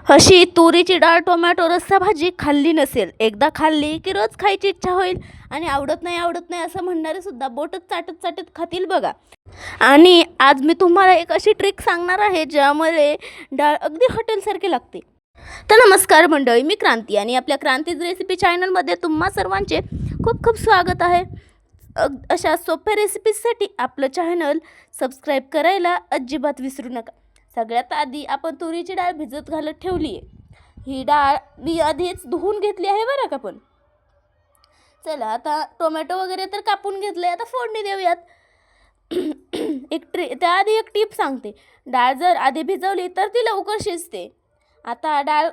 अशी तुरीची डाळ टोमॅटो रस्सा भाजी खाल्ली नसेल, एकदा खाल्ली की रोज खायची इच्छा होईल आणि आवडत नाही असं म्हणणारे सुद्धा बोटच चाटत चाटत खातील बघा. आणि आज मी तुम्हाला एक अशी ट्रिक सांगणार आहे ज्यामुळे डाळ अगदी हॉटेलसारखी लागते. तर नमस्कार मंडळी, मी क्रांती आणि आपल्या क्रांतीज रेसिपी चॅनलमध्ये तुम्हा सर्वांचे खूप खूप स्वागत आहे. अशा सोप्या रेसिपीजसाठी आपलं चॅनल सबस्क्राईब करायला अजिबात विसरू नका. सगळ्यात आधी आपण तुरीची डाळ भिजत घालत ठेवली आहे. ही डाळ मी आधीच धुवून घेतली आहे बरं का. पण चला आता टोमॅटो वगैरे तर कापून घेतले, आता फोडणी देऊयात. त्याआधी एक टीप सांगते, डाळ जर आधी भिजवली तर ती लवकर शिजते. आता डाळ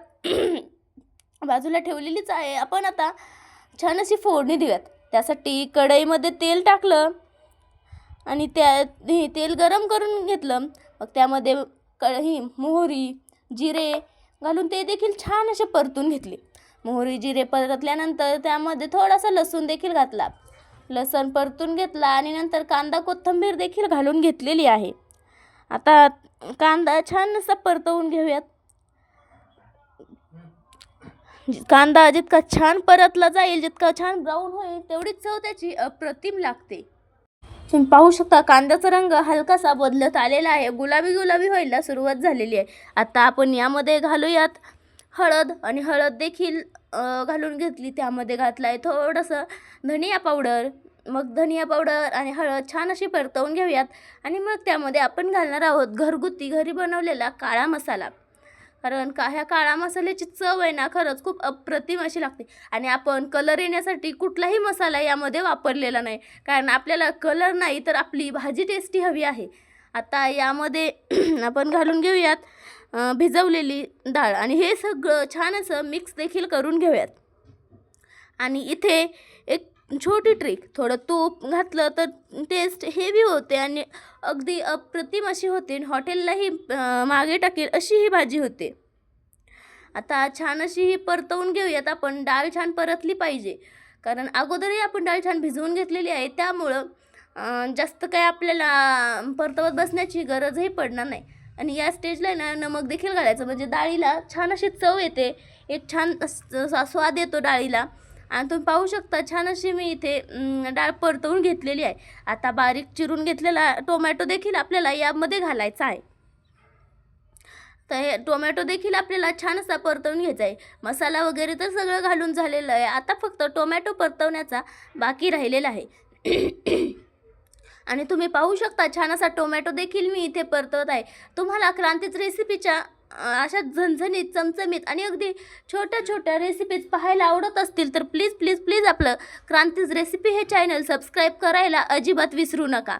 बाजूला ठेवलेलीच आहे. आपण आता छान अशी फोडणी देऊयात. त्यासाठी कढईमध्ये तेल टाकलं आणि तेल गरम करून घेतलं. मग त्यामध्ये मोहरी जिरे घालून ते देखील छान असे परतून घेतले. मोहरी जिरे परतल्यानंतर त्यामध्ये थोडासा लसूण देखील घातला. लसूण परतून घेतला आणि नंतर कांदा कोथिंबीर देखील घालून घेतलेली आहे. आता कांदा छान असा परतवून घेऊयात. कांदा जितका छान परतला जाईल, जितका छान ब्राऊन होईल, तेवढीच चव त्याची अप्रतिम लागते. तुम्ही पाहू शकता कांद्याचा रंग हलकासा बदलत आलेला आहे, गुलाबी व्हायला सुरुवात झालेली आहे. आता आपण यामध्ये घालूयात हळद आणि हळद देखील घालून घेतली. त्यामध्ये घातला आहे थोडंसं धनिया पावडर. मग धनिया पावडर आणि हळद छान अशी परतवून घेऊयात आणि मग त्यामध्ये आपण घालणार आहोत घरगुती घरी बनवलेला काळा मसाला. कारण ह्या काळा मसाल्याची चव आहे ना, खरंच खूप अप्रतिम अशी लागते. आणि आपण कलर येण्यासाठी कुठलाही मसाला यामध्ये वापरलेला नाही, कारण आपल्याला कलर नाही तर आपली भाजी टेस्टी हवी आहे. आता यामध्ये आपण घालून घेऊयात भिजवलेली डाळ आणि हे सगळं छान असं मिक्स देखील करून घेऊयात. आणि इथे एक छोटी ट्रिक, थोडं तूप घातलं तर टेस्ट हेवी होते आणि अगदी अप्रतिम अशी होते. हॉटेललाही मागे टाकेल अशी ही भाजी होते. आता छान अशी ही परतवून घेऊयात. आपण डाळ छान परतली पाहिजे, कारण अगोदरही आपण डाळ छान भिजवून घेतलेली आहे. त्यामुळं जास्त काय आपल्याला परतवत बसण्याची गरजही पडणार नाही. आणि या स्टेजला ना नमक देखील घालायचं, म्हणजे डाळीला छान अशी चव येते, एक छान स्वाद येतो डाळीला. आणि तुम्ही पाहू शकता छान अशी मी इथे डाळ परतवून घेतलेली आहे. आता बारीक चिरून घेतलेला टोमॅटो देखील आपल्याला यामध्ये घालायचा आहे. तर हे टोमॅटो देखील आपल्याला छान असा परतवून घ्यायचा आहे. मसाला वगैरे तर सगळं घालून झालेलं आहे. आता फक्त टोमॅटो परतवण्याचा बाकी राहिलेला आहे. आणि तुम्ही पाहू शकता छान असा टोमॅटो देखील मी इथे परतवत आहे. तुम्हाला क्रांतीज रेसिपीच्या अशा झणझणीत चमचमीत आणि अगदी छोट्या छोट्या रेसिपीज पाहायला आवडत असतील तर प्लीज प्लीज प्लीज आपलं क्रांतीज रेसिपी हे चॅनल सबस्क्राईब करायला अजिबात विसरू नका.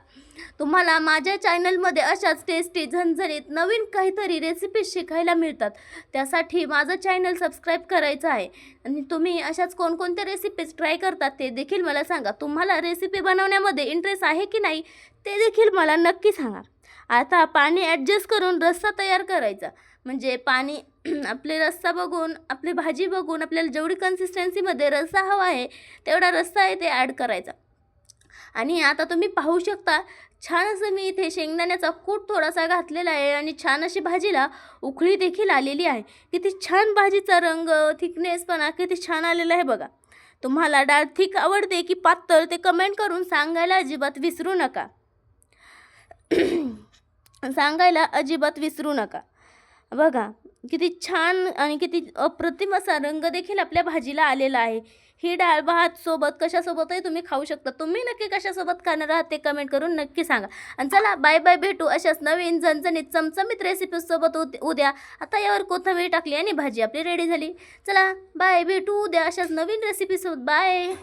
तुम्हाला माझ्या चॅनलमध्ये अशाच टेस्टी झणझणीत नवीन काहीतरी रेसिपीज शिकायला मिळतात. त्यासाठी माझं चॅनल सबस्क्राईब करायचं आहे. आणि तुम्ही अशाच कोणकोणत्या रेसिपीज ट्राय करतात ते देखील मला सांगा. तुम्हाला रेसिपी बनवण्यामध्ये इंटरेस्ट आहे की नाही ते देखील मला नक्की सांगा. आता पाणी ॲडजस्ट करून रस्सा तयार करायचा. म्हणजे पाणी आपले रस्सा बघून, आपली भाजी बघून आपल्याला जेवढी कन्सिस्टन्सीमध्ये रस्सा हवा आहे तेवढा रस्सा आहे ते ॲड करायचा. आणि आता तुम्ही पाहू शकता छान असं मी इथे शेंगदाण्याचा कूट थोडासा घातलेला आहे आणि छान अशी भाजीला उकळी देखील आलेली आहे. किती छान भाजीचा रंग, थिकनेसपणा किती छान आलेला आहे बघा. तुम्हाला डाळ थिक आवडते की पातळ ते कमेंट करून सांगायला अजिबात विसरू नका. बघा किती छान आणि किती अप्रतिम असा रंग देखील आपल्या भाजीला आलेला आहे. ही डाळ भात सोबत कशासोबतही तुम्ही खाऊ शकता. तुम्ही नक्की कशासोबत खाणार आहात ते कमेंट करून नक्की सांगा. आणि चला बाय बाय, भेटू अशाच नवीन झणझणीत चमचमीत रेसिपीसोबत उद्या. आता यावर कोथिंबीर टाकली आणि भाजी आपली रेडी झाली. चला बाय, भेटू उद्या अशाच नवीन रेसिपीसोबत. बाय.